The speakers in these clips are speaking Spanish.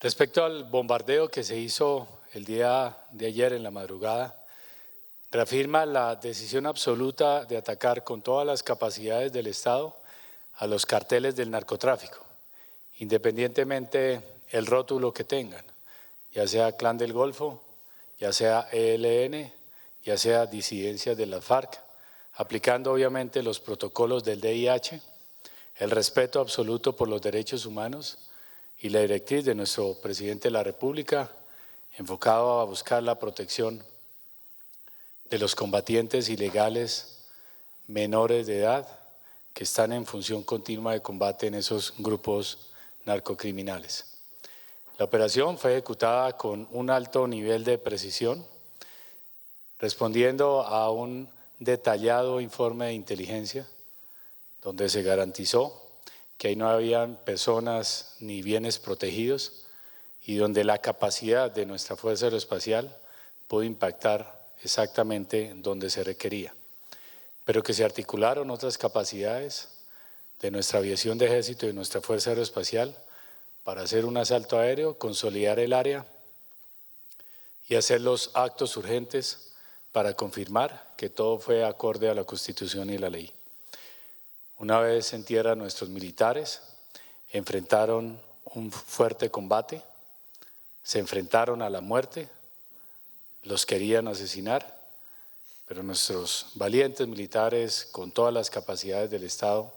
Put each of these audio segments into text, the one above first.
Respecto al bombardeo que se hizo el día de ayer en la madrugada, reafirma la decisión absoluta de atacar con todas las capacidades del Estado a los carteles del narcotráfico, independientemente el rótulo que tengan, ya sea Clan del Golfo, ya sea ELN, ya sea disidencias de las FARC, aplicando obviamente los protocolos del DIH, el respeto absoluto por los derechos humanos y la directriz de nuestro presidente de la República, enfocado a buscar la protección de los combatientes ilegales menores de edad que están en función continua de combate en esos grupos narcocriminales. La operación fue ejecutada con un alto nivel de precisión, respondiendo a un detallado informe de inteligencia donde se garantizó que ahí no habían personas ni bienes protegidos y donde la capacidad de nuestra Fuerza Aeroespacial pudo impactar exactamente donde se requería, pero que se articularon otras capacidades de nuestra aviación de ejército y de nuestra Fuerza Aeroespacial para hacer un asalto aéreo, consolidar el área y hacer los actos urgentes para confirmar que todo fue acorde a la Constitución y la ley. Una vez en tierra nuestros militares enfrentaron un fuerte combate, se enfrentaron a la muerte, los querían asesinar, pero nuestros valientes militares con todas las capacidades del Estado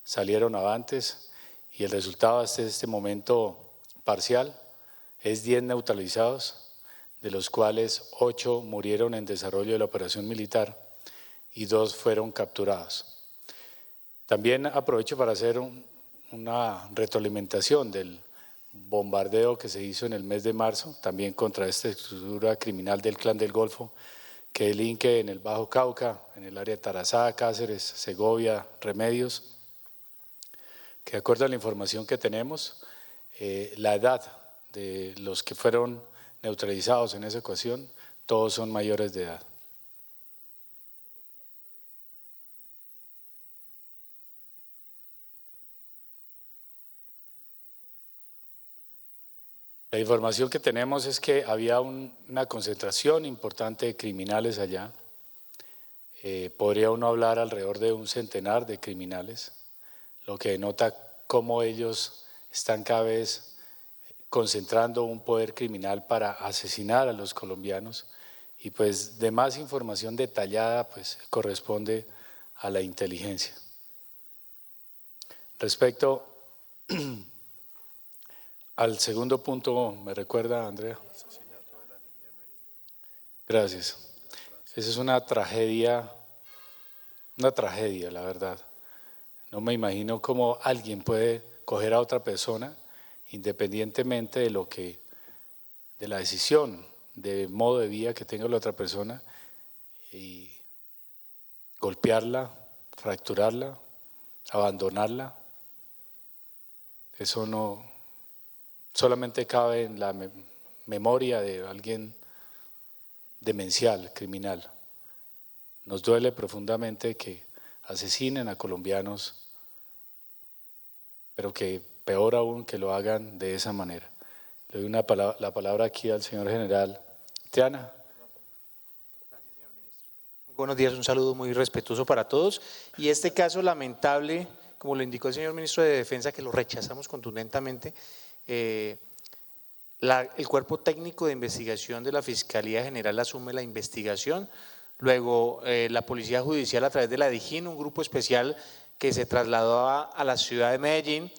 salieron avantes y el resultado hasta este momento parcial es 10 neutralizados, de los cuales 8 murieron en desarrollo de la operación militar y 2 fueron capturados. También aprovecho para hacer una retroalimentación del bombardeo que se hizo en el mes de marzo, también contra esta estructura criminal del Clan del Golfo, que delinque en el Bajo Cauca, en el área de Tarazá, Cáceres, Segovia, Remedios, que de acuerdo a la información que tenemos, la edad de los que fueron neutralizados en esa ocasión, todos son mayores de edad. La información que tenemos es que había una concentración importante de criminales allá. Podría uno hablar alrededor de un centenar de criminales, lo que denota cómo ellos están cada vez concentrando un poder criminal para asesinar a los colombianos y pues de más información detallada pues corresponde a la inteligencia. Respecto al segundo punto, ¿me recuerda, Andrea? Gracias. Esa es una tragedia, la verdad. No me imagino cómo alguien puede coger a otra persona, independientemente de la decisión, de modo de vida que tenga la otra persona, y golpearla, fracturarla, abandonarla. Eso no solamente cabe en la memoria de alguien demencial, criminal. Nos duele profundamente que asesinen a colombianos, pero que peor aún que lo hagan de esa manera. Le doy la palabra aquí al señor general Triana. Gracias, señor ministro. Muy buenos días, un saludo muy respetuoso para todos. Y este caso lamentable, como lo indicó el señor ministro de Defensa, que lo rechazamos contundentemente, el Cuerpo Técnico de Investigación de la Fiscalía General asume la investigación, luego la Policía Judicial a través de la DIJÍN, un grupo especial que se trasladó a la ciudad de Medellín,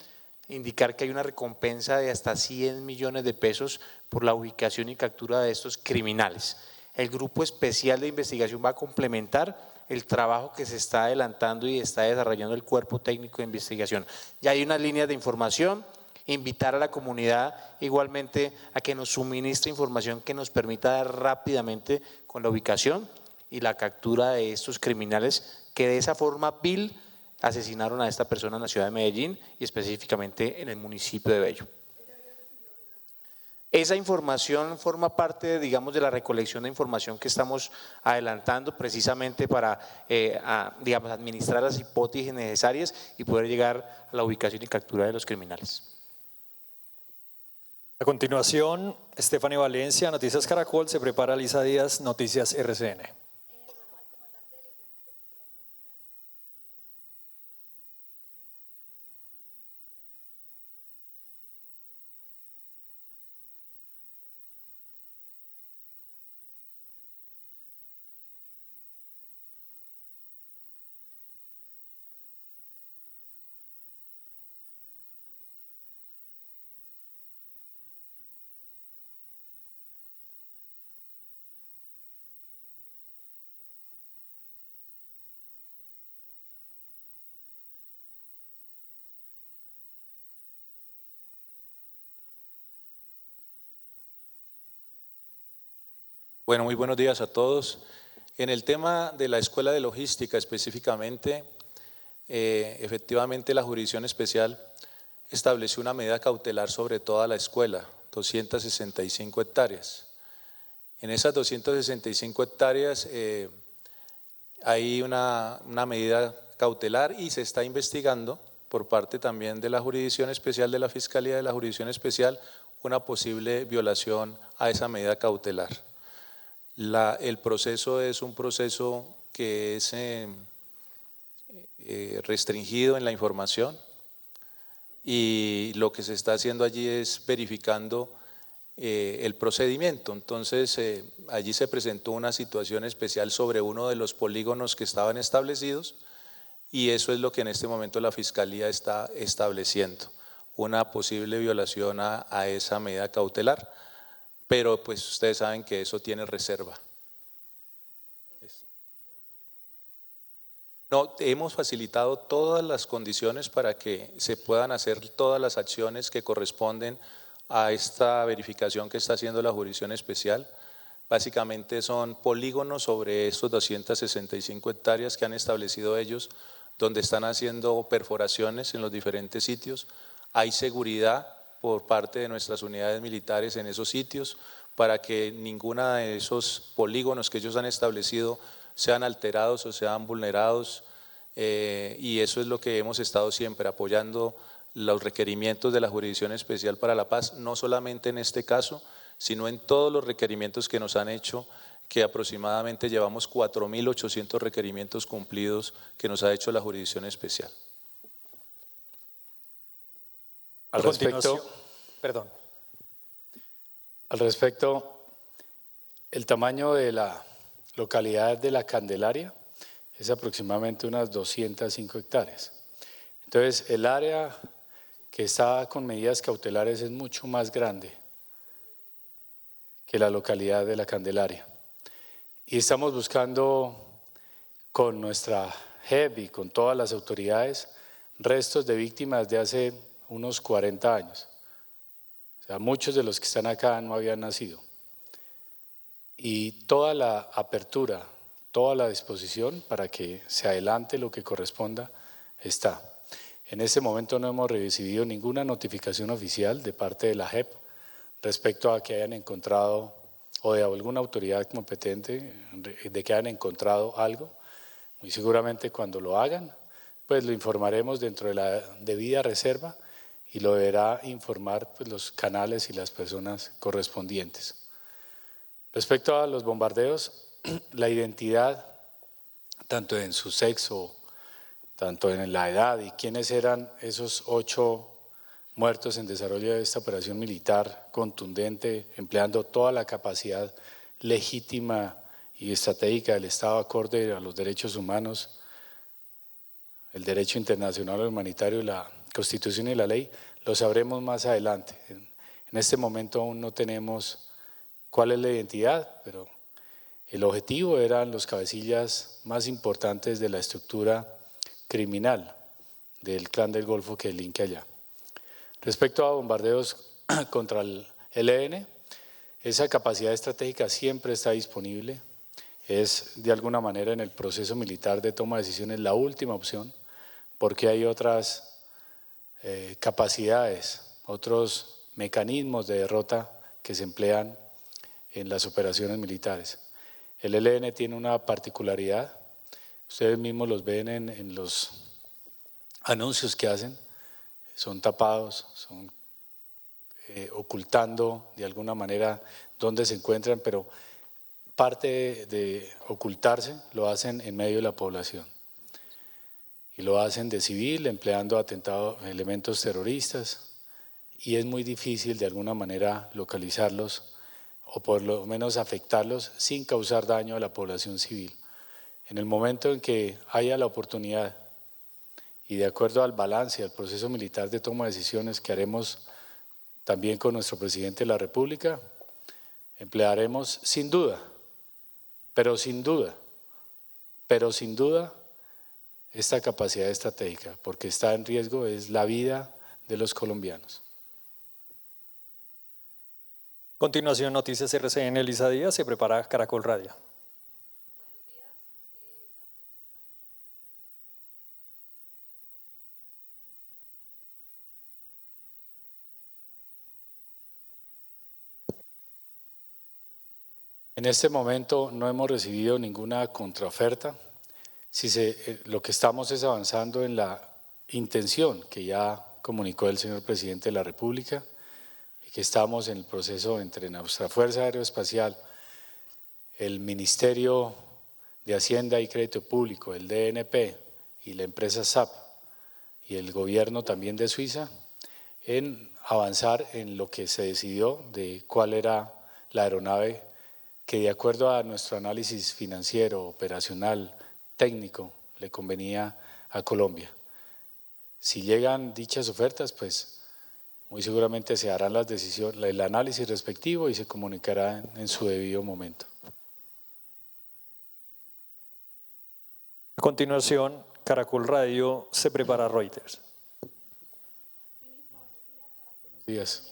indicar que hay una recompensa de hasta 100 millones de pesos por la ubicación y captura de estos criminales. El grupo especial de investigación va a complementar el trabajo que se está adelantando y está desarrollando el Cuerpo Técnico de Investigación. Ya hay unas líneas de información, invitar a la comunidad igualmente a que nos suministre información que nos permita dar rápidamente con la ubicación y la captura de estos criminales que de esa forma vil asesinaron a esta persona en la ciudad de Medellín y específicamente en el municipio de Bello. Esa información forma parte, digamos, de la recolección de información que estamos adelantando precisamente para, digamos, administrar las hipótesis necesarias y poder llegar a la ubicación y captura de los criminales. A continuación, Stephanie Valencia, Noticias Caracol, se prepara Lisa Díaz, Noticias RCN. Bueno, muy buenos días a todos. En el tema de la Escuela de Logística específicamente, efectivamente la Jurisdicción Especial estableció una medida cautelar sobre toda la escuela, 265 hectáreas. En esas 265 hectáreas hay una medida cautelar y se está investigando por parte también de la Jurisdicción Especial, de la Fiscalía de la Jurisdicción Especial, una posible violación a esa medida cautelar. El proceso es un proceso que es restringido en la información y lo que se está haciendo allí es verificando el procedimiento. Entonces, allí se presentó una situación especial sobre uno de los polígonos que estaban establecidos y eso es lo que en este momento la Fiscalía está estableciendo, una posible violación a esa medida cautelar. Pero pues ustedes saben que eso tiene reserva. No, hemos facilitado todas las condiciones para que se puedan hacer todas las acciones que corresponden a esta verificación que está haciendo la Jurisdicción Especial. Básicamente son polígonos sobre estos 265 hectáreas que han establecido ellos, donde están haciendo perforaciones en los diferentes sitios. Hay seguridad por parte de nuestras unidades militares en esos sitios para que ninguna de esos polígonos que ellos han establecido sean alterados o sean vulnerados y eso es lo que hemos estado siempre apoyando los requerimientos de la Jurisdicción Especial para la Paz, no solamente en este caso, sino en todos los requerimientos que nos han hecho, que aproximadamente llevamos 4.800 requerimientos cumplidos que nos ha hecho la Jurisdicción Especial. Al respecto, el tamaño de la localidad de La Candelaria es aproximadamente unas 205 hectáreas. Entonces, el área que está con medidas cautelares es mucho más grande que la localidad de La Candelaria. Y estamos buscando con nuestra JEP y con todas las autoridades restos de víctimas de hace unos 40 años. O sea, muchos de los que están acá no habían nacido. Y toda la apertura, toda la disposición para que se adelante lo que corresponda está. En este momento no hemos recibido ninguna notificación oficial de parte de la JEP respecto a que hayan encontrado o de alguna autoridad competente de que hayan encontrado algo. Muy seguramente cuando lo hagan, pues lo informaremos dentro de la debida reserva y lo deberá informar pues, los canales y las personas correspondientes. Respecto a los bombardeos, la identidad, tanto en su sexo, tanto en la edad y quiénes eran esos 8 muertos en desarrollo de esta operación militar contundente, empleando toda la capacidad legítima y estratégica del Estado acorde a los derechos humanos, el derecho internacional humanitario, la Constitución y la ley, lo sabremos más adelante. En este momento aún no tenemos cuál es la identidad, pero el objetivo eran los cabecillas más importantes de la estructura criminal del Clan del Golfo que delinque allá. Respecto a bombardeos contra el ELN, esa capacidad estratégica siempre está disponible, es de alguna manera en el proceso militar de toma de decisiones la última opción, porque hay otras capacidades, otros mecanismos de derrota que se emplean en las operaciones militares. El ELN tiene una particularidad, ustedes mismos los ven en los anuncios que hacen, son tapados, son ocultando de alguna manera dónde se encuentran, pero parte de ocultarse lo hacen en medio de la población. Y lo hacen de civil, empleando elementos terroristas, y es muy difícil de alguna manera localizarlos o por lo menos afectarlos sin causar daño a la población civil. En el momento en que haya la oportunidad y de acuerdo al balance, al proceso militar de toma de decisiones que haremos también con nuestro presidente de la República, emplearemos sin duda, pero sin duda, esta capacidad estratégica, porque está en riesgo es la vida de los colombianos. Continuación, Noticias RCN, Elisa Díaz, se prepara Caracol Radio. En este momento no hemos recibido ninguna contraoferta. Lo que estamos es avanzando en la intención que ya comunicó el señor presidente de la República, y que estamos en el proceso entre nuestra Fuerza Aeroespacial, el Ministerio de Hacienda y Crédito Público, el DNP y la empresa SAP y el gobierno también de Suiza, en avanzar en lo que se decidió de cuál era la aeronave que de acuerdo a nuestro análisis financiero, operacional, técnico, le convenía a Colombia. Si llegan dichas ofertas, pues muy seguramente se harán las decisiones, el análisis respectivo y se comunicará en su debido momento. A continuación, Caracol Radio se prepara Reuters. Buenos días.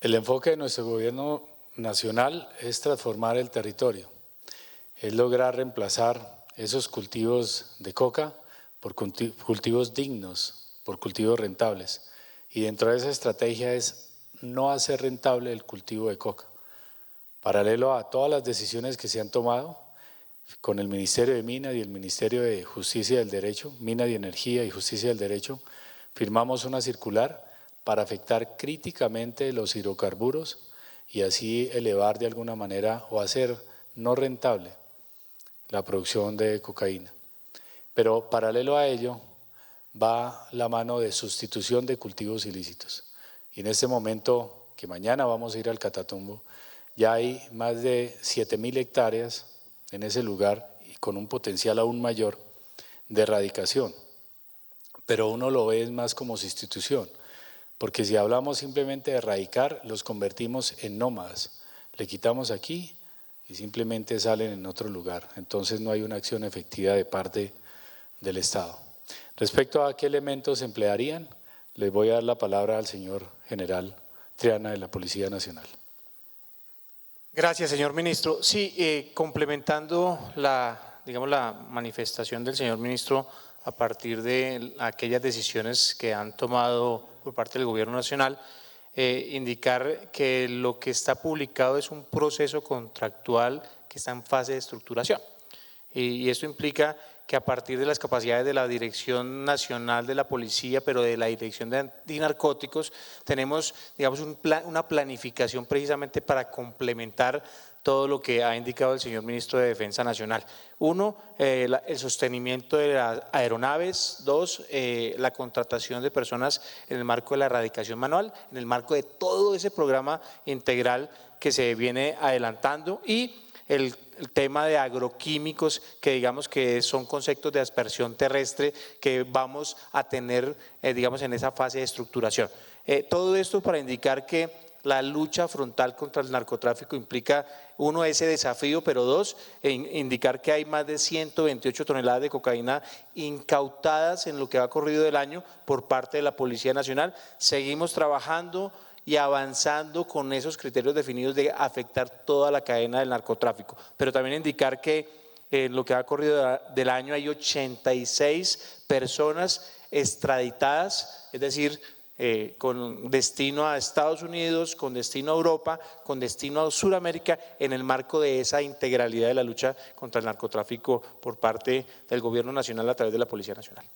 El enfoque de nuestro gobierno nacional es transformar el territorio, es lograr reemplazar esos cultivos de coca por cultivos dignos, por cultivos rentables. Y dentro de esa estrategia es no hacer rentable el cultivo de coca. Paralelo a todas las decisiones que se han tomado con el Ministerio de Minas y el Ministerio de Justicia y del Derecho, Minas y Energía y Justicia del Derecho, firmamos una circular para afectar críticamente los hidrocarburos y así elevar de alguna manera o hacer no rentable la producción de cocaína. Pero paralelo a ello va la mano de sustitución de cultivos ilícitos. Y en este momento, que mañana vamos a ir al Catatumbo, ya hay más de 7.000 hectáreas en ese lugar y con un potencial aún mayor de erradicación. Pero uno lo ve más como sustitución. Porque si hablamos simplemente de erradicar, los convertimos en nómadas. Le quitamos aquí y simplemente salen en otro lugar. Entonces no hay una acción efectiva de parte del Estado. Respecto a qué elementos se emplearían, les voy a dar la palabra al señor general Triana de la Policía Nacional. Gracias, señor ministro. Sí, complementando la manifestación del señor ministro a partir de aquellas decisiones que han tomado por parte del Gobierno Nacional, indicar que lo que está publicado es un proceso contractual que está en fase de estructuración. Y esto implica que a partir de las capacidades de la Dirección Nacional de la Policía, pero de la Dirección de Antinarcóticos, tenemos, digamos, una planificación precisamente para complementar todo lo que ha indicado el señor ministro de Defensa Nacional. Uno, el sostenimiento de las aeronaves. Dos, la contratación de personas en el marco de la erradicación manual, en el marco de todo ese programa integral que se viene adelantando, y el tema de agroquímicos, que digamos que son conceptos de aspersión terrestre que vamos a tener, digamos, en esa fase de estructuración. Todo esto para indicar que la lucha frontal contra el narcotráfico implica, uno, ese desafío, pero dos, indicar que hay más de 128 toneladas de cocaína incautadas en lo que ha corrido del año por parte de la Policía Nacional. Seguimos trabajando y avanzando con esos criterios definidos de afectar toda la cadena del narcotráfico. Pero también indicar que en lo que ha corrido del año hay 86 personas extraditadas, es decir, con destino a Estados Unidos, con destino a Europa, con destino a Sudamérica, en el marco de esa integralidad de la lucha contra el narcotráfico por parte del Gobierno Nacional a través de la Policía Nacional.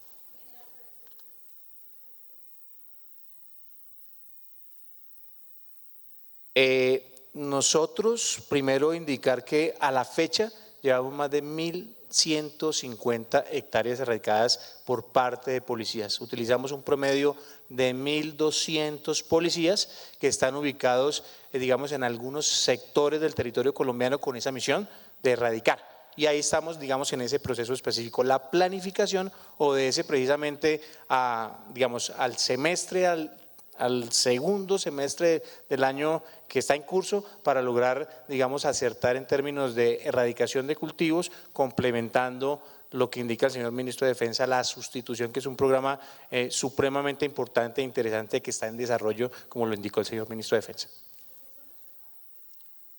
Nosotros, primero indicar que a la fecha llevamos más de 1.150 hectáreas erradicadas por parte de policías. Utilizamos un promedio de 1.200 policías que están ubicados, digamos, en algunos sectores del territorio colombiano con esa misión de erradicar. Y ahí estamos, digamos, en ese proceso específico. La planificación obedece precisamente a, digamos, al semestre, al segundo semestre del año que está en curso para lograr, digamos, acertar en términos de erradicación de cultivos, complementando lo que indica el señor Ministro de Defensa, la sustitución, que es un programa supremamente importante e interesante que está en desarrollo, como lo indicó el señor Ministro de Defensa.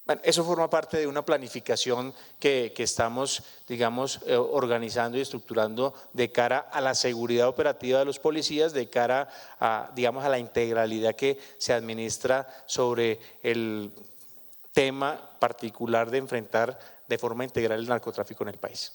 Bueno, eso forma parte de una planificación que estamos, digamos, organizando y estructurando de cara a la seguridad operativa de los policías, de cara a, digamos, a la integralidad que se administra sobre el tema particular de enfrentar de forma integral el narcotráfico en el país.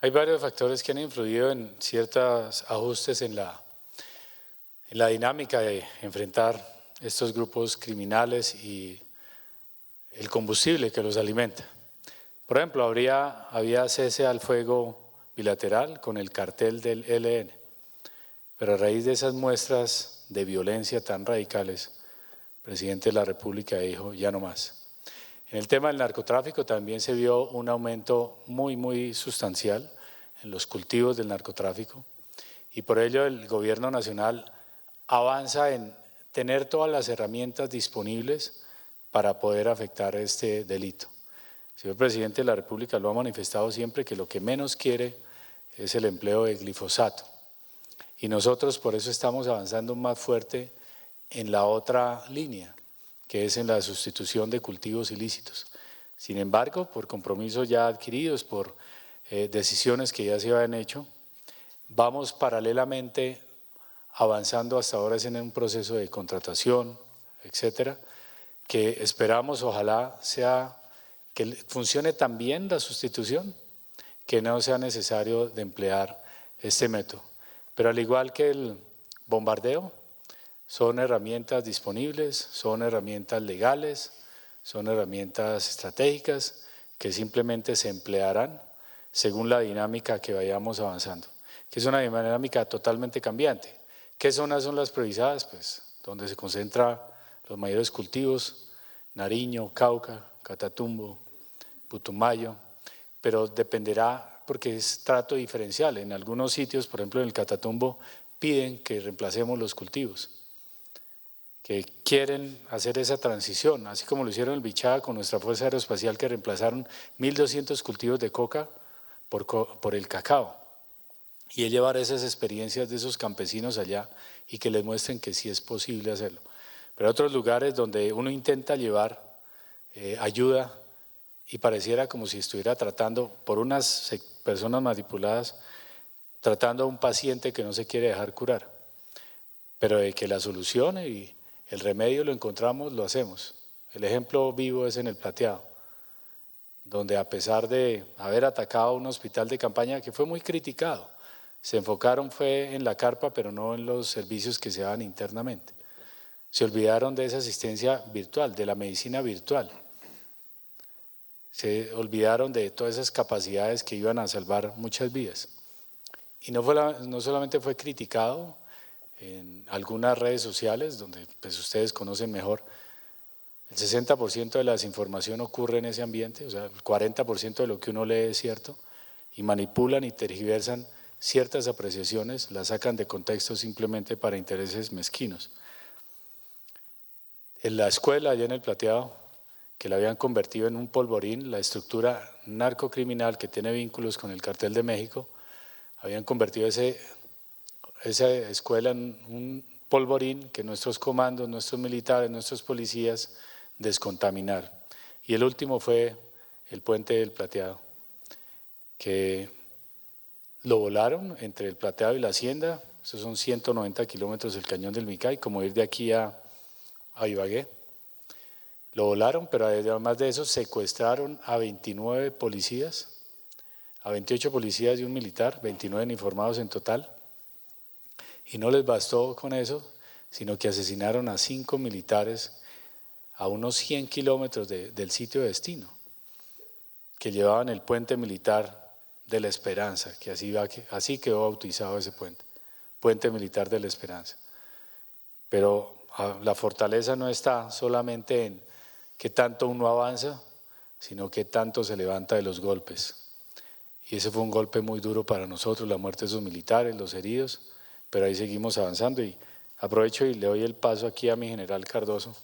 Hay varios factores que han influido en ciertos ajustes en la dinámica de enfrentar estos grupos criminales y el combustible que los alimenta. Por ejemplo, había cese al fuego bilateral con el cartel del ELN, pero a raíz de esas muestras de violencia tan radicales, el presidente de la República dijo ya no más. En el tema del narcotráfico también se vio un aumento muy sustancial en los cultivos del narcotráfico y por ello el Gobierno Nacional avanza en tener todas las herramientas disponibles para poder afectar este delito. El señor presidente de la República lo ha manifestado siempre que lo que menos quiere es el empleo de glifosato y nosotros por eso estamos avanzando más fuerte en la otra línea, que es en la sustitución de cultivos ilícitos. Sin embargo, por compromisos ya adquiridos, por decisiones que ya se habían hecho, vamos paralelamente avanzando hasta ahora en un proceso de contratación, etcétera, que esperamos ojalá sea que funcione tan bien la sustitución que no sea necesario de emplear este método. Pero al igual que el bombardeo, son herramientas disponibles, son herramientas legales, son herramientas estratégicas que simplemente se emplearán según la dinámica que vayamos avanzando, que es una dinámica totalmente cambiante. ¿Qué zonas son las priorizadas? Pues donde se concentran los mayores cultivos, Nariño, Cauca, Catatumbo, Putumayo, pero dependerá porque es trato diferencial. En algunos sitios, por ejemplo en el Catatumbo, piden que reemplacemos los cultivos, que quieren hacer esa transición, así como lo hicieron en el Bichada con nuestra Fuerza Aeroespacial, que reemplazaron 1.200 cultivos de coca por el cacao. Y es llevar esas experiencias de esos campesinos allá y que les muestren que sí es posible hacerlo. Pero hay otros lugares donde uno intenta llevar ayuda y pareciera como si estuviera tratando por unas personas manipuladas, tratando a un paciente que no se quiere dejar curar. Pero de que la solución y el remedio lo encontramos, lo hacemos. El ejemplo vivo es en el Plateado, donde a pesar de haber atacado un hospital de campaña que fue muy criticado, se enfocaron fue en la carpa, pero no en los servicios que se daban internamente. Se olvidaron de esa asistencia virtual, de la medicina virtual. Se olvidaron de todas esas capacidades que iban a salvar muchas vidas. Y no solamente fue criticado en algunas redes sociales, donde pues ustedes conocen mejor, El 60% de la desinformación ocurre en ese ambiente, o sea, el 40% de lo que uno lee es cierto, y manipulan y tergiversan ciertas apreciaciones, las sacan de contexto simplemente para intereses mezquinos. En la escuela, allá en el Plateado, que la habían convertido en un polvorín, la estructura narcocriminal que tiene vínculos con el Cartel de México, habían convertido esa escuela en un polvorín que nuestros comandos, nuestros militares, nuestros policías descontaminaron. Y el último fue el puente del Plateado, que lo volaron entre el Plateado y la Hacienda, esos son 190 kilómetros del Cañón del Micay, como ir de aquí a Ibagué. Lo volaron, pero además de eso secuestraron a 29 policías, a 28 policías y un militar, 29 informados en total. Y no les bastó con eso, sino que asesinaron a 5 militares a unos 100 kilómetros del sitio de destino, que llevaban el puente militar de la Esperanza, que así quedó bautizado ese puente, Puente Militar de la Esperanza. Pero la fortaleza no está solamente en qué tanto uno avanza, sino qué tanto se levanta de los golpes. Y ese fue un golpe muy duro para nosotros, la muerte de esos militares, los heridos, pero ahí seguimos avanzando. Y aprovecho y le doy el paso aquí a mi general Cardoso,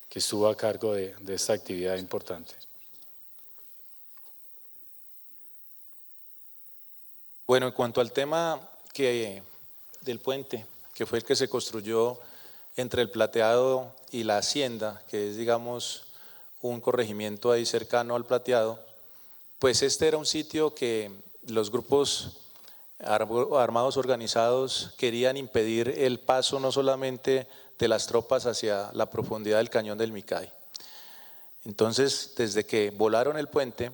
que estuvo a cargo de esta actividad importante. Bueno, en cuanto al tema del puente, que fue el que se construyó entre el Plateado y la Hacienda, que es, digamos, un corregimiento ahí cercano al Plateado, pues este era un sitio que los grupos armados organizados querían impedir el paso no solamente de las tropas hacia la profundidad del Cañón del Micay. Entonces, desde que volaron el puente,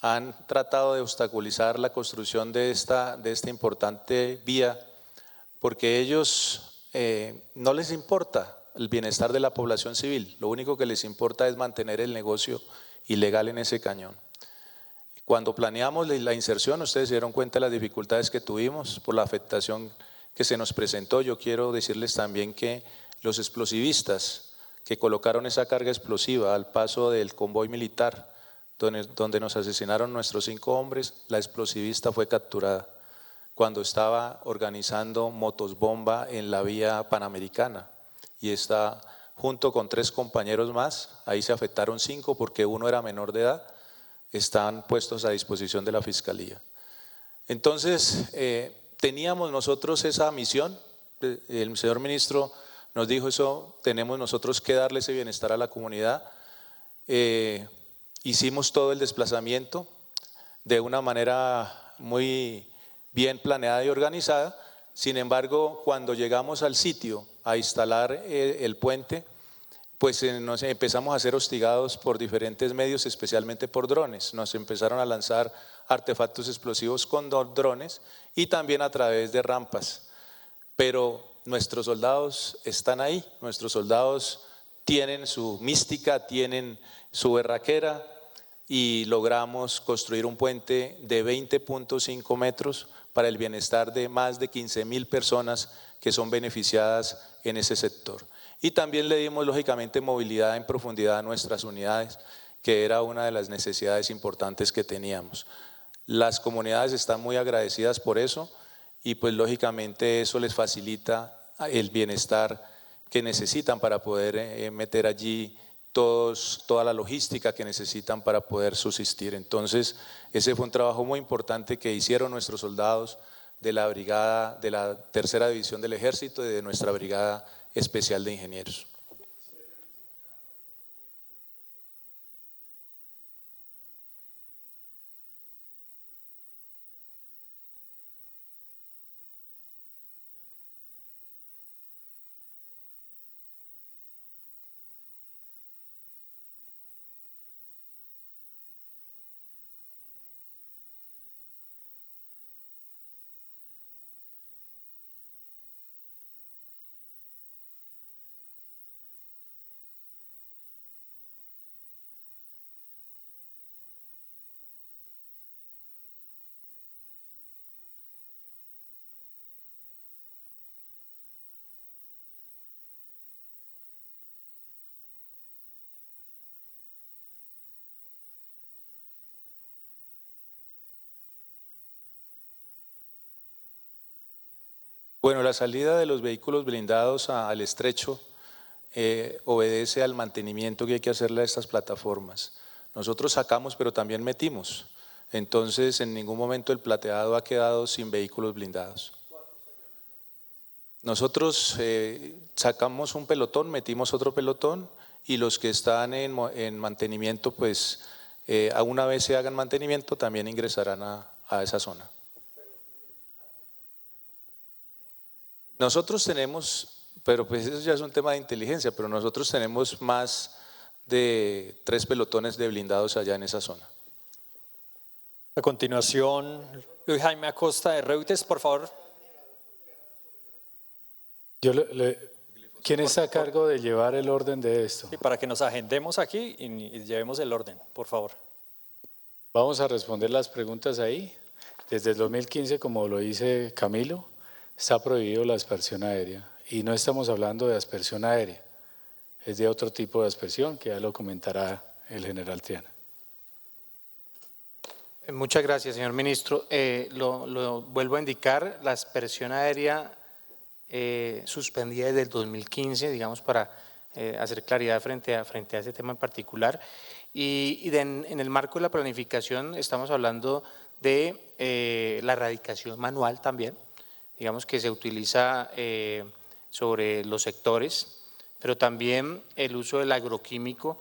han tratado de obstaculizar la construcción de esta importante vía, porque ellos no les importa el bienestar de la población civil, lo único que les importa es mantener el negocio ilegal en ese cañón. Cuando planeamos la inserción, ustedes se dieron cuenta de las dificultades que tuvimos por la afectación que se nos presentó. Yo quiero decirles también que los explosivistas que colocaron esa carga explosiva al paso del convoy militar, donde nos asesinaron nuestros 5 hombres, la explosivista fue capturada cuando estaba organizando motos bomba en la vía panamericana y está junto con 3 compañeros más, ahí se afectaron 5 porque uno era menor de edad, están puestos a disposición de la Fiscalía. Entonces, teníamos nosotros esa misión, el señor ministro nos dijo eso, tenemos nosotros que darle ese bienestar a la comunidad. Hicimos todo el desplazamiento de una manera muy bien planeada y organizada. Sin embargo, cuando llegamos al sitio a instalar el puente, pues nos empezamos a ser hostigados por diferentes medios, especialmente por drones. Nos empezaron a lanzar artefactos explosivos con drones y también a través de rampas. Pero nuestros soldados están ahí, nuestros soldados tienen su mística, tienen su berraquera y logramos construir un puente de 20.5 metros para el bienestar de más de 15.000 personas que son beneficiadas en ese sector. Y también le dimos lógicamente movilidad en profundidad a nuestras unidades, que era una de las necesidades importantes que teníamos. Las comunidades están muy agradecidas por eso y pues lógicamente eso les facilita el bienestar que necesitan para poder meter allí toda la logística que necesitan para poder subsistir. Entonces, ese fue un trabajo muy importante que hicieron nuestros soldados de la brigada, de la tercera división del ejército y de nuestra brigada especial de ingenieros. Bueno, la salida de los vehículos blindados al estrecho obedece al mantenimiento que hay que hacerle a estas plataformas. Nosotros sacamos, pero también metimos. Entonces, en ningún momento el plateado ha quedado sin vehículos blindados. Nosotros sacamos un pelotón, metimos otro pelotón y los que están en mantenimiento, pues a una vez se hagan mantenimiento, también ingresarán a esa zona. Nosotros tenemos, pero pues eso ya es un tema de inteligencia, pero nosotros tenemos más de 3 pelotones de blindados allá en esa zona. A continuación, Luis Jaime Acosta de Reuters, por favor. ¿Quién está a cargo de llevar el orden de esto? Sí, para que nos agendemos aquí y llevemos el orden, por favor. Vamos a responder las preguntas ahí. Desde el 2015, como lo dice Camilo, está prohibido la aspersión aérea y no estamos hablando de aspersión aérea, es de otro tipo de aspersión que ya lo comentará el general Triana. Muchas gracias, señor ministro. Lo vuelvo a indicar, la aspersión aérea suspendida desde el 2015, digamos, para hacer claridad frente a ese tema en particular. En el marco de la planificación estamos hablando de la erradicación manual también, digamos que se utiliza sobre los sectores, pero también el uso del agroquímico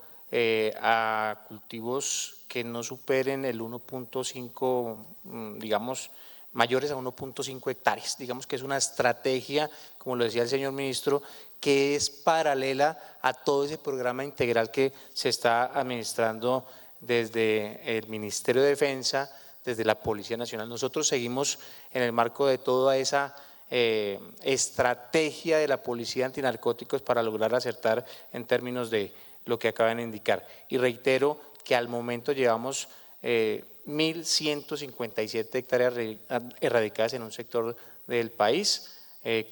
a cultivos que no superen el 1.5, digamos, mayores a 1.5 hectáreas. Digamos que es una estrategia, como lo decía el señor ministro, que es paralela a todo ese programa integral que se está administrando desde el Ministerio de Defensa, desde la Policía Nacional. Nosotros seguimos en el marco de toda esa estrategia de la Policía Antinarcóticos para lograr acertar en términos de lo que acaban de indicar. Y reitero que al momento llevamos 1.157 hectáreas erradicadas en un sector del país,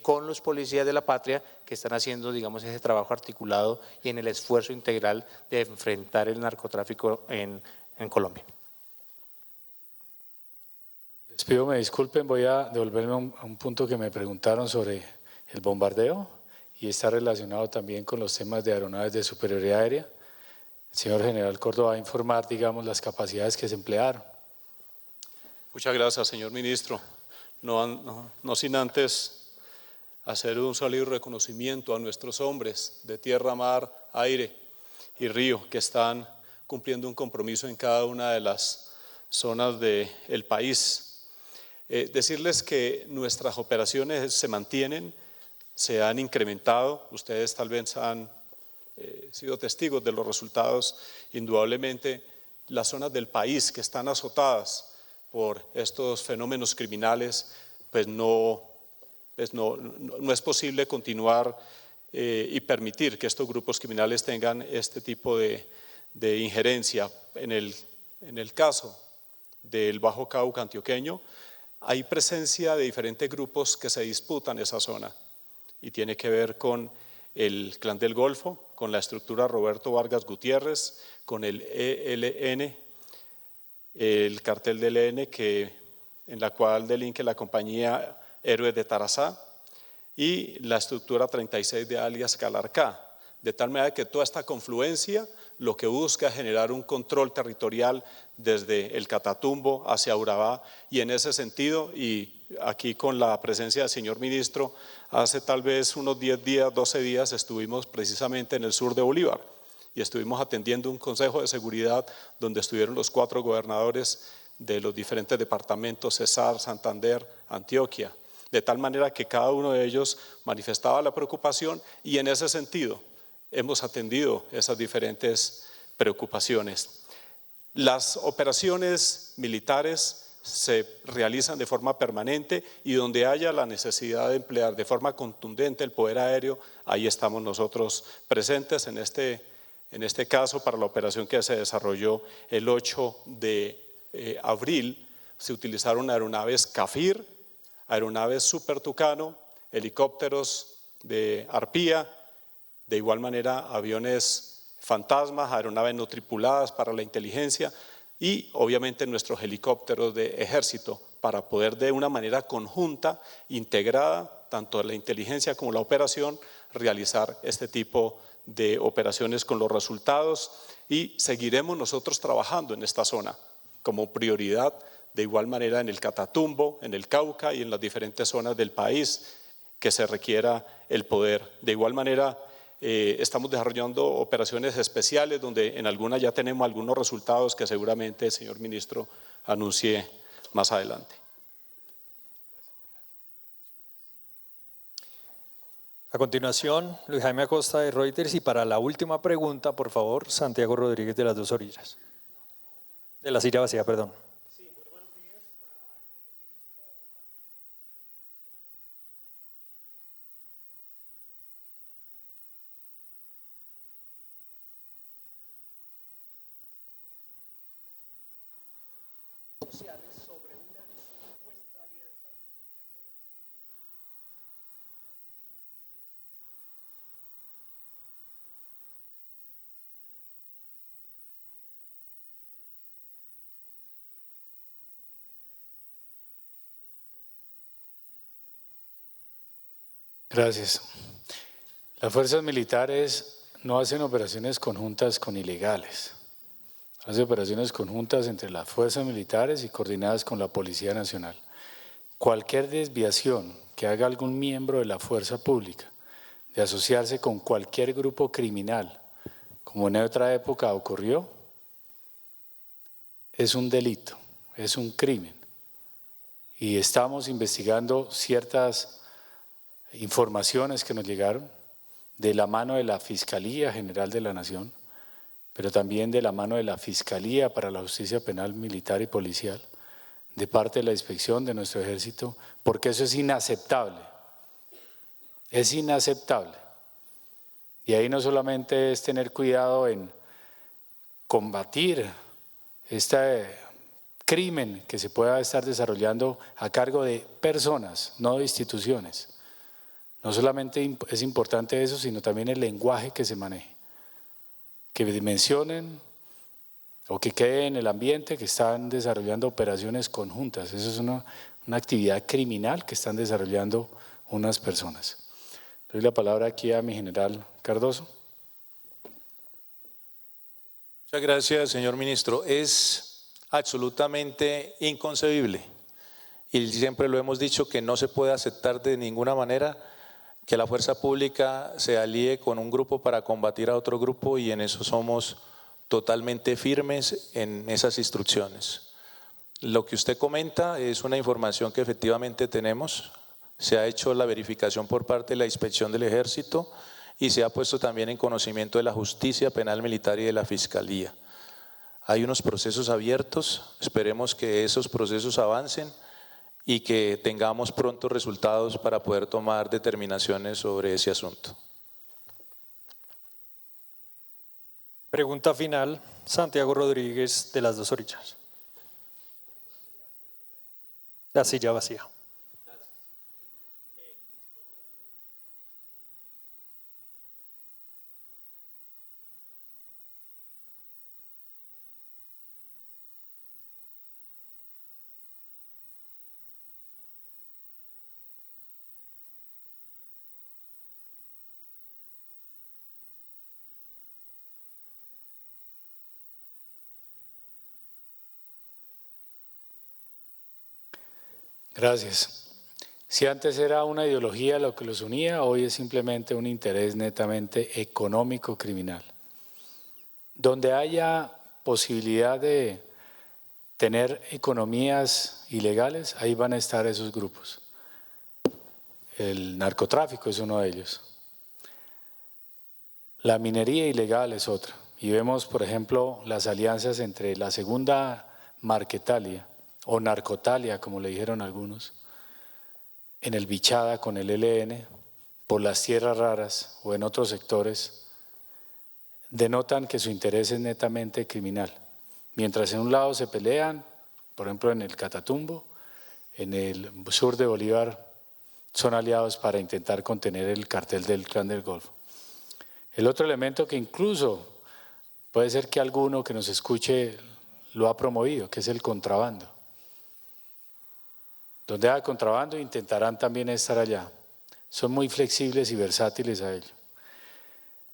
con los policías de la patria que están haciendo, digamos, ese trabajo articulado y en el esfuerzo integral de enfrentar el narcotráfico en Colombia. Les pido me disculpen, voy a devolverme a un punto que me preguntaron sobre el bombardeo y está relacionado también con los temas de aeronaves de superioridad aérea. El señor general Córdoba va a informar, digamos, las capacidades que se emplearon. Muchas gracias, señor ministro. No sin antes hacer un sólido reconocimiento a nuestros hombres de tierra, mar, aire y río que están cumpliendo un compromiso en cada una de las zonas del país. Decirles que nuestras operaciones se mantienen, se han incrementado, ustedes tal vez han sido testigos de los resultados. Indudablemente las zonas del país que están azotadas por estos fenómenos criminales, pues no es posible continuar y permitir que estos grupos criminales tengan este tipo de injerencia. En el caso del Bajo Cauca antioqueño, hay presencia de diferentes grupos que se disputan esa zona y tiene que ver con el Clan del Golfo, con la estructura Roberto Vargas Gutiérrez, con el ELN, el cartel del ELN en la cual delinque la compañía Héroes de Tarazá y la estructura 36 de alias Calarcá, de tal manera que toda esta confluencia lo que busca es generar un control territorial desde el Catatumbo hacia Urabá y en ese sentido, y aquí con la presencia del señor ministro, hace tal vez unos 10 días, 12 días estuvimos precisamente en el sur de Bolívar y estuvimos atendiendo un consejo de seguridad donde estuvieron los 4 gobernadores de los diferentes departamentos, Cesar, Santander, Antioquia, de tal manera que cada uno de ellos manifestaba la preocupación y en ese sentido hemos atendido esas diferentes preocupaciones. Las operaciones militares se realizan de forma permanente y donde haya la necesidad de emplear de forma contundente el poder aéreo, ahí estamos nosotros presentes en este caso para la operación que se desarrolló el 8 de abril. Se utilizaron aeronaves CAFIR, aeronaves Super Tucano, helicópteros de Arpía, de igual manera aviones fantasmas, aeronaves no tripuladas para la inteligencia y obviamente nuestros helicópteros de ejército para poder de una manera conjunta, integrada, tanto la inteligencia como la operación, realizar este tipo de operaciones con los resultados y seguiremos nosotros trabajando en esta zona como prioridad, de igual manera en el Catatumbo, en el Cauca y en las diferentes zonas del país que se requiera el poder. De igual manera, estamos desarrollando operaciones especiales donde en algunas ya tenemos algunos resultados que seguramente el señor ministro anuncie más adelante. A continuación, Luis Jaime Acosta de Reuters, y para la última pregunta, por favor, Santiago Rodríguez de Las Dos Orillas. De La Silla Vacía, perdón. Gracias. Las fuerzas militares no hacen operaciones conjuntas con ilegales. Hacen operaciones conjuntas entre las fuerzas militares y coordinadas con la Policía Nacional. Cualquier desviación que haga algún miembro de la fuerza pública de asociarse con cualquier grupo criminal, como en otra época ocurrió, es un delito, es un crimen. Y estamos investigando ciertas informaciones que nos llegaron de la mano de la Fiscalía General de la Nación, pero también de la mano de la Fiscalía para la Justicia Penal, Militar y Policial, de parte de la inspección de nuestro ejército, porque eso es inaceptable. Es inaceptable. Y ahí no solamente es tener cuidado en combatir este crimen que se pueda estar desarrollando a cargo de personas, no de instituciones. No solamente es importante eso, sino también el lenguaje que se maneje. Que dimensionen o que quede en el ambiente que están desarrollando operaciones conjuntas. Eso es una actividad criminal que están desarrollando unas personas. Doy la palabra aquí a mi general Cardoso. Muchas gracias, señor ministro. Es absolutamente inconcebible, y siempre lo hemos dicho, que no se puede aceptar de ninguna manera que la fuerza pública se alíe con un grupo para combatir a otro grupo, y en eso somos totalmente firmes en esas instrucciones. Lo que usted comenta es una información que efectivamente tenemos, se ha hecho la verificación por parte de la Inspección del Ejército y se ha puesto también en conocimiento de la Justicia Penal Militar y de la Fiscalía. Hay unos procesos abiertos, esperemos que esos procesos avancen y que tengamos pronto resultados para poder tomar determinaciones sobre ese asunto. Pregunta final, Santiago Rodríguez de Las Dos Orillas. La Silla Vacía. Gracias. Si antes era una ideología lo que los unía, hoy es simplemente un interés netamente económico criminal. Donde haya posibilidad de tener economías ilegales, ahí van a estar esos grupos. El narcotráfico es uno de ellos. La minería ilegal es otra. Y vemos, por ejemplo, las alianzas entre la segunda Marquetalia o Narcotalia, como le dijeron algunos, en el Bichada con el ELN, por las tierras raras o en otros sectores, denotan que su interés es netamente criminal. Mientras en un lado se pelean, por ejemplo en el Catatumbo, en el sur de Bolívar, son aliados para intentar contener el cartel del Clan del Golfo. El otro elemento que incluso puede ser que alguno que nos escuche lo ha promovido, que es el contrabando. Donde haya contrabando intentarán también estar allá. son muy flexibles y versátiles a ello.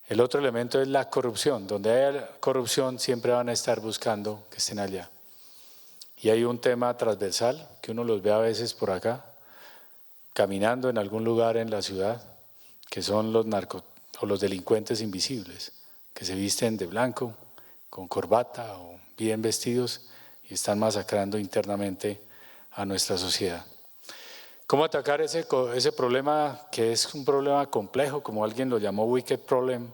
El otro elemento es la corrupción. Donde haya corrupción siempre van a estar buscando que estén allá. Y hay un tema transversal que uno los ve a veces por acá, caminando en algún lugar en la ciudad, que son los los delincuentes invisibles, que se visten de blanco, con corbata o bien vestidos y están masacrando internamente a nuestra sociedad. ¿Cómo atacar ese problema, que es un problema complejo, como alguien lo llamó wicked problem,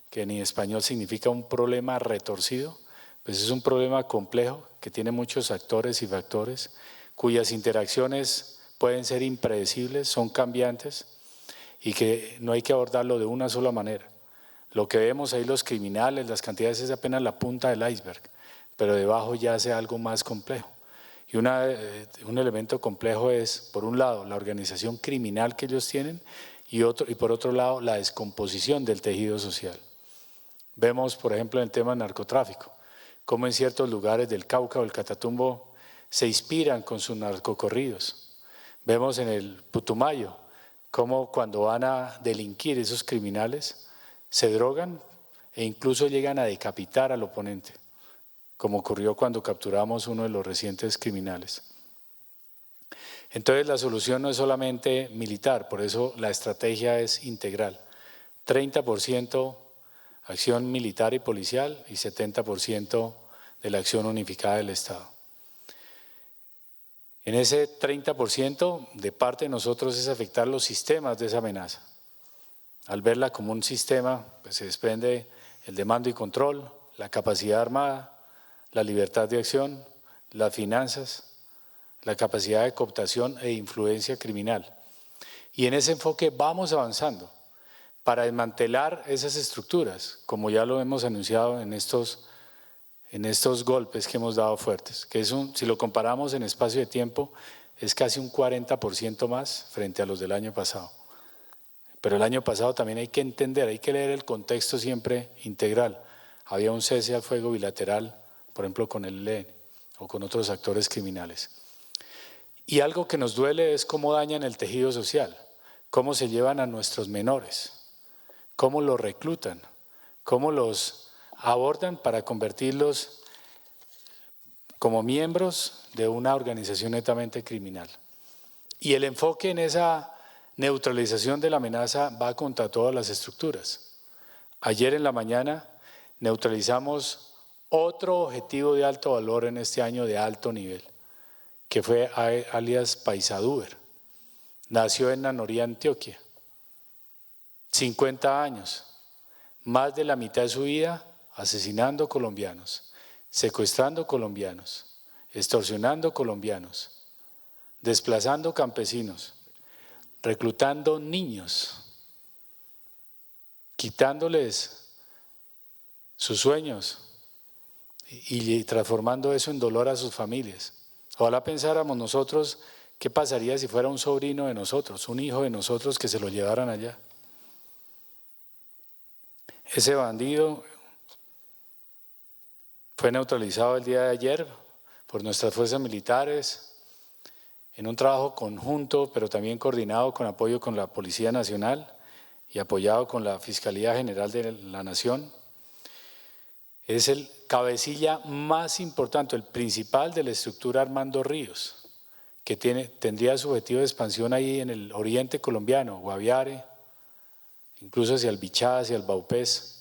que en español significa un problema retorcido? Pues es un problema complejo que tiene muchos actores y factores, cuyas interacciones pueden ser impredecibles, son cambiantes y que no hay que abordarlo de una sola manera. Lo que vemos ahí los criminales, las cantidades es apenas la punta del iceberg, pero debajo ya hace algo más complejo. Y un elemento complejo es, por un lado, la organización criminal que ellos tienen y por otro lado, la descomposición del tejido social. Vemos, por ejemplo, en el tema del narcotráfico, cómo en ciertos lugares del Cauca o el Catatumbo se inspiran con sus narcocorridos. Vemos en el Putumayo cómo cuando van a delinquir esos criminales se drogan e incluso llegan a decapitar al oponente, como ocurrió cuando capturamos uno de los recientes criminales. Entonces la solución no es solamente militar, por eso la estrategia es integral. 30% acción militar y policial y 70% de la acción unificada del Estado. En ese 30% de parte de nosotros es afectar los sistemas de esa amenaza. Al verla como un sistema, pues se desprende el de mando y control, la capacidad armada, la libertad de acción, las finanzas, la capacidad de cooptación e influencia criminal. Y en ese enfoque vamos avanzando para desmantelar esas estructuras, como ya lo hemos anunciado en estos golpes que hemos dado fuertes, que si lo comparamos en espacio de tiempo, es casi un 40% más frente a los del año pasado. Pero el año pasado también hay que entender, hay que leer el contexto siempre integral. Había un cese al fuego bilateral, por ejemplo, con el ELN o con otros actores criminales. Y algo que nos duele es cómo dañan el tejido social, cómo se llevan a nuestros menores, cómo los reclutan, cómo los abordan para convertirlos como miembros de una organización netamente criminal. Y el enfoque en esa neutralización de la amenaza va contra todas las estructuras. Ayer en la mañana neutralizamos otro objetivo de alto valor en este año de alto nivel, que fue alias Paisaduber. Nació en Nanoría, Antioquia. 50 años, más de la mitad de su vida asesinando colombianos, secuestrando colombianos, extorsionando colombianos, desplazando campesinos, reclutando niños, quitándoles sus sueños y transformando eso en dolor a sus familias. Ojalá pensáramos nosotros qué pasaría si fuera un sobrino de nosotros, un hijo de nosotros que se lo llevaran allá. Ese bandido fue neutralizado el día de ayer por nuestras fuerzas militares en un trabajo conjunto, pero también coordinado con apoyo con la Policía Nacional y apoyado con la Fiscalía General de la Nación. Es el cabecilla más importante, el principal de la estructura Armando Ríos, que tendría su objetivo de expansión ahí en el oriente colombiano, Guaviare, incluso hacia el Bichá, hacia el Baupés,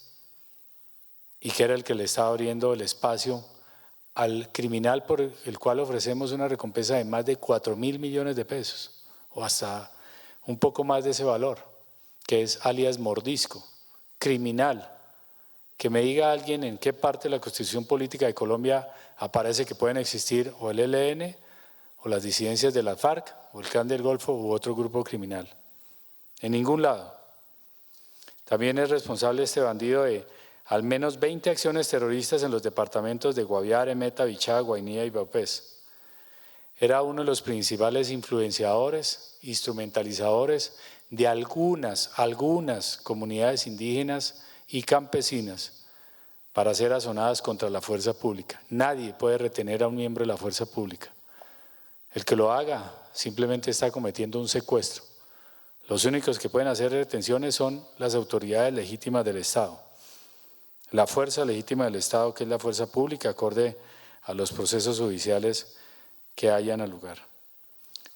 y que era el que le estaba abriendo el espacio al criminal por el cual ofrecemos una recompensa de más de 4.000 millones de pesos, o hasta un poco más de ese valor, que es alias Mordisco, criminal. Que me diga alguien en qué parte de la Constitución Política de Colombia aparece que pueden existir o el ELN, o las disidencias de la FARC, o el Clan del Golfo, u otro grupo criminal. En ningún lado. También es responsable este bandido de al menos 20 acciones terroristas en los departamentos de Guaviare, Meta, Bichá, Guainía y Baupés. Era uno de los principales influenciadores, instrumentalizadores de algunas comunidades indígenas y campesinas para ser azonadas contra la fuerza pública. Nadie puede retener a un miembro de la fuerza pública. El que lo haga simplemente está cometiendo un secuestro. Los únicos que pueden hacer detenciones son las autoridades legítimas del Estado. La fuerza legítima del Estado, que es la fuerza pública, acorde a los procesos judiciales que hayan al lugar.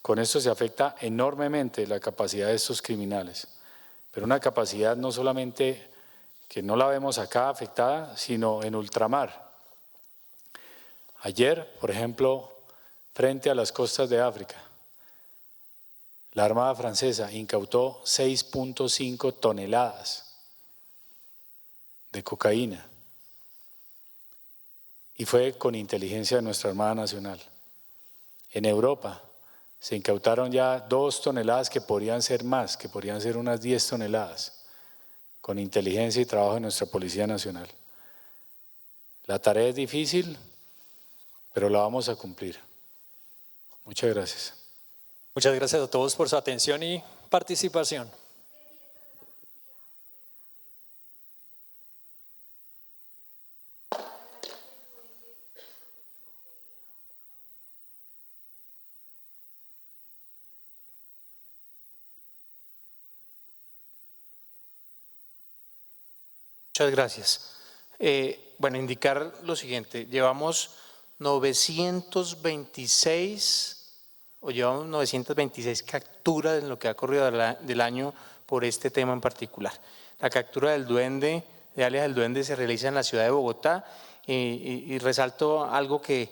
Con esto se afecta enormemente la capacidad de estos criminales, pero una capacidad no solamente que no la vemos acá afectada, sino en ultramar. Ayer, por ejemplo, frente a las costas de África, la Armada Francesa incautó 6.5 toneladas de cocaína y fue con inteligencia de nuestra Armada Nacional. En Europa se incautaron ya 2 toneladas que podrían ser más, que podrían ser unas 10 toneladas, con inteligencia y trabajo de nuestra Policía Nacional. La tarea es difícil, pero la vamos a cumplir. Muchas gracias. Muchas gracias a todos por su atención y participación. Muchas gracias. Bueno, indicar lo siguiente, llevamos 926 capturas en lo que ha corrido del año por este tema en particular. La captura del duende, de alias el duende, se realiza en la ciudad de Bogotá y resalto algo que,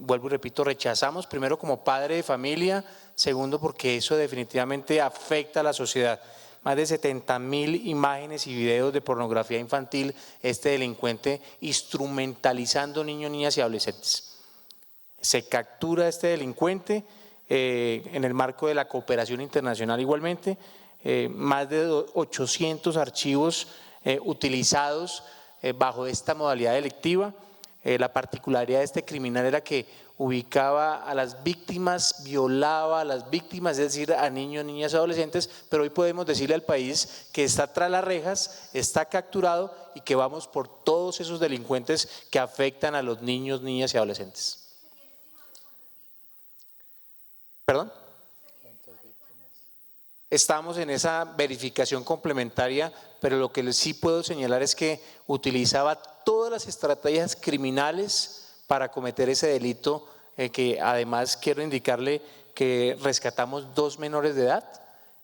vuelvo y repito, rechazamos, primero como padre de familia, segundo porque eso definitivamente afecta a la sociedad. Más de 70.000 imágenes y videos de pornografía infantil, este delincuente instrumentalizando niños, niñas y adolescentes. Se captura a este delincuente en el marco de la cooperación internacional igualmente, más de 800 archivos utilizados bajo esta modalidad delictiva. La particularidad de este criminal era que ubicaba a las víctimas, violaba a las víctimas, es decir, a niños, niñas y adolescentes, pero hoy podemos decirle al país que está tras las rejas, está capturado y que vamos por todos esos delincuentes que afectan a los niños, niñas y adolescentes. ¿Perdón? Estamos en esa verificación complementaria, pero lo que sí puedo señalar es que utilizaba todas las estrategias criminales para cometer ese delito, que además quiero indicarle que rescatamos 2 menores de edad,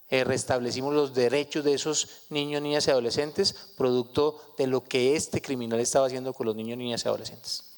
restablecimos los derechos de esos niños, niñas y adolescentes, producto de lo que este criminal estaba haciendo con los niños, niñas y adolescentes.